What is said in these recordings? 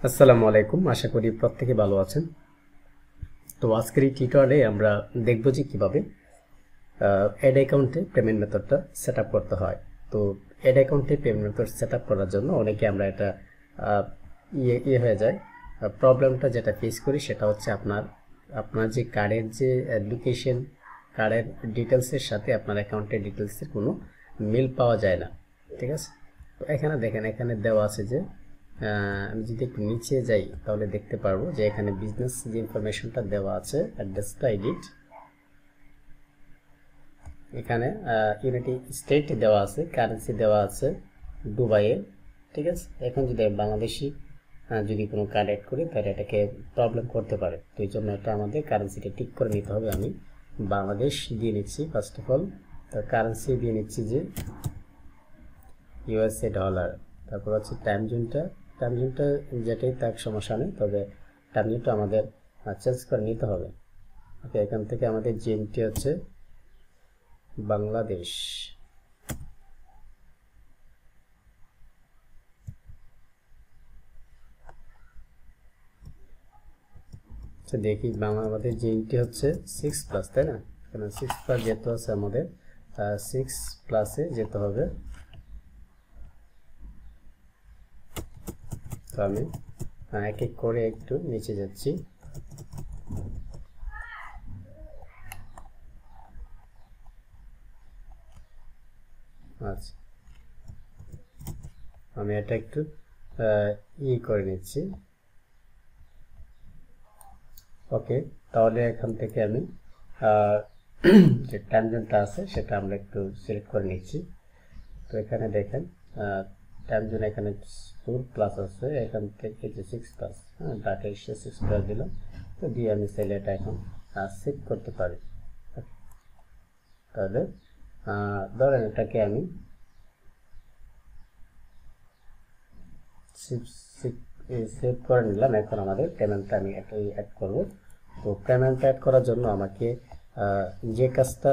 আসসালামু আলাইকুম, আশা করি প্রত্যেকে ভালো আছেন। তো আজকের এই টিউটোরিয়ালে আমরা দেখব যে কিভাবে অ্যাড অ্যাকাউন্টে পেমেন্ট মেথডটা সেট আপ করতে হয়। তো অ্যাড অ্যাকাউন্টে পেমেন্ট মেথড সেট আপ করার জন্য অনেকে আমরা এটা হয়ে যায়। প্রবলেমটা যেটা ফেস করি সেটা হচ্ছে আপনার যে কার্ডের যে লোকেশন, কার্ডের ডিটেলসের সাথে আপনার অ্যাকাউন্টের ডিটেলসের কোনো মিল পাওয়া যায় না। ঠিক আছে, তো এখানে দেখেন, এখানে দেওয়া আছে যে আমি যদি একটু নিচে যাই তাহলে দেখতে পারবো যে এখানে বিজনেস যে ইনফরমেশনটা দেওয়া আছে, অ্যাড্রেসটা এডিট, এখানে ইউনাইটেড স্টেট দেওয়া আছে, কারেন্সি দেওয়া আছে দুবাইয়ে। ঠিক আছে, এখন যদি বাংলাদেশি যদি কোনো কার্ড অ্যাড করি তাহলে এটাকে প্রবলেম করতে পারে। তো এই জন্য এটা আমাদের কারেন্সিটা ঠিক করে নিতে হবে। আমি বাংলাদেশ দিয়ে নিচ্ছি ফার্স্ট অফ অল, তার কারেন্সি দিয়ে নিচ্ছি যে ইউএসএ ডলার। তারপর হচ্ছে টাইম জোনটা যেটাই তার সমস্যা নেই, তবে টাইম জোনটা আমাদের চেঞ্জ করে নিতে হবে। ওকে, এখান থেকে আমাদের জিএমটি হচ্ছে বাংলাদেশ। দেখি আমাদের জিএমটি হচ্ছে 6+, তাই না? এখানে 6+ যেতে আছে, আমাদের 6+-এ যেতে হবে। তো আমি এক এক করে একটু নিচে যাচ্ছি। আচ্ছা, আমি এটা একটু করে নিচ্ছি। ওকে, তাহলে এখান থেকে আমি যে টাইম জোনটা আছে সেটা আমরা একটু সিলেক্ট করে নিচ্ছি। তো এখানে দেখেন টাইম জোন এখানে 4+ আছে, এখান থেকে যে 6+, হ্যাঁ, ডাটা এসে 6+ দিলাম। তো দিয়ে আমি চাইলে এটা এখন সেভ করতে পারি। তাহলে ধরেন এটাকে আমি সেভ করে নিলাম। এখন আমাদের পেমেন্টটা আমি এটাই অ্যাড করব। তো পেমেন্টটা অ্যাড করার জন্য আমাকে যে কাজটা,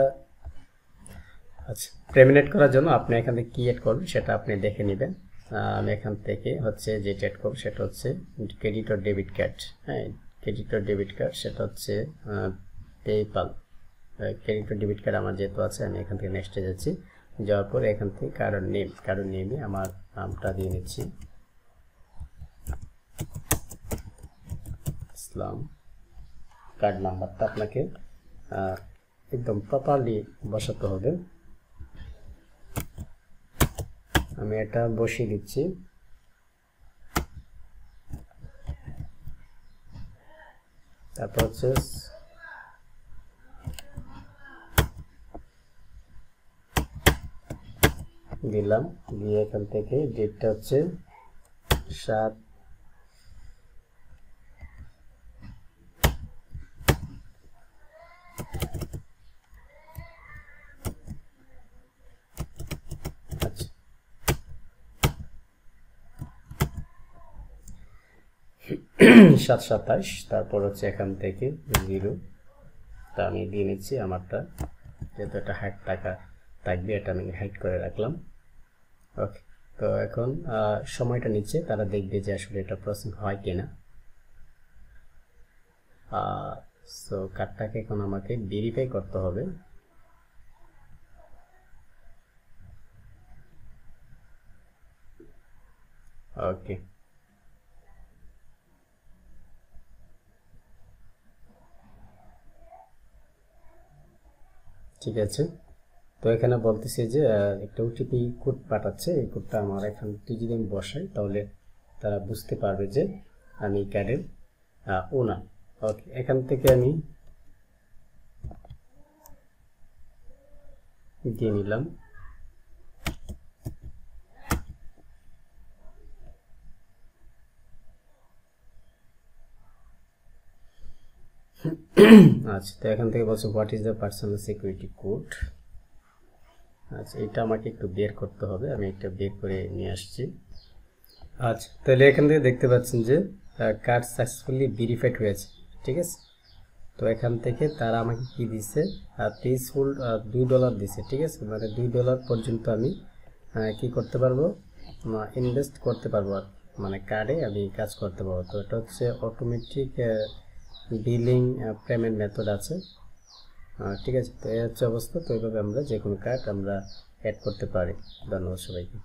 আচ্ছা, পেমেন্ট করার জন্য আপনি এখান থেকে কি অ্যাড করবেন সেটা আপনি দেখে নেবেন। আমি এখান থেকে হচ্ছে যেটা অ্যাড করব সেটা হচ্ছে ক্রেডিট অর ডেবিট কার্ড। হ্যাঁ, ক্রেডিট অর ডেবিট কার্ড সেটা হচ্ছে PayPal. Credit or debit card আমার যেহেতু আছে, আমি এখান থেকে নেক্সটে যাচ্ছি। যাওয়ার পর এখান থেকে কার্ড নেমে আমার নামটা দিয়ে নিচ্ছি, ইসলাম। কার্ড নাম্বারটা আপনাকে একদম প্রপারলি বসাতে হবে। আমি এটা বসিয়ে দিচ্ছি। তারপর হচ্ছে দিলাম, দিয়ে এখান থেকে ডেটটা হচ্ছে 7। আচ্ছা, 7/27। তারপর হচ্ছে এখান থেকে 0, তা আমি দিয়ে নিচ্ছি আমারটা, যেহেতু এটা হাইড থাকবে এটা আমি হাইড করে রাখলাম। ওকে, তো এখন সময়টা নিচ্ছে, তারা দেখবে যে আসলে এটা প্রসেসিং হয় কিনা। সো কার্ডটাকে এখন আমাকে ভেরিফাই করতে হবে। ওকে, ঠিক আছে। তো এখানে বলতেছে যে একটা ওটিপি কোড পাঠাচ্ছে, এই কোডটা আমার এখান থেকে যদি আমি বসাই তাহলে তারা বুঝতে পারবে যে আমি কার্ডের ওনার। ওকে, এখান থেকে আমি দিয়ে নিলাম। আচ্ছা, তো এখান থেকে বলছে what is the personal security code. আচ্ছা, এটা আমাকে একটু বের করতে হবে, আমি একটা বের করে নিয়ে আসছি। আচ্ছা, তাহলে এখান থেকে দেখতে পাচ্ছেন যে কার্ড সাকসেসফুলি ভেরিফাইড হয়েছে। ঠিক আছে, তো এখান থেকে তারা আমাকে কি দিছে, প্লিজ হোল্ড $2 দিছে। ঠিক আছে, মানে $2 পর্যন্ত আমি কি করতে পারবো, ইনভেস্ট করতে পারবো আর। মানে কার্ডে আমি কাজ করতে পারবো। তো এটা হচ্ছে অটোমেটিক বিলিং পেমেন্ট মেথড আছে, ঠিক আছে। তো এই হচ্ছে অবস্থা। তো এইভাবে আমরা যে কোনো কার্ড আমরা অ্যাড করতে পারি। ধন্যবাদ সবাইকে।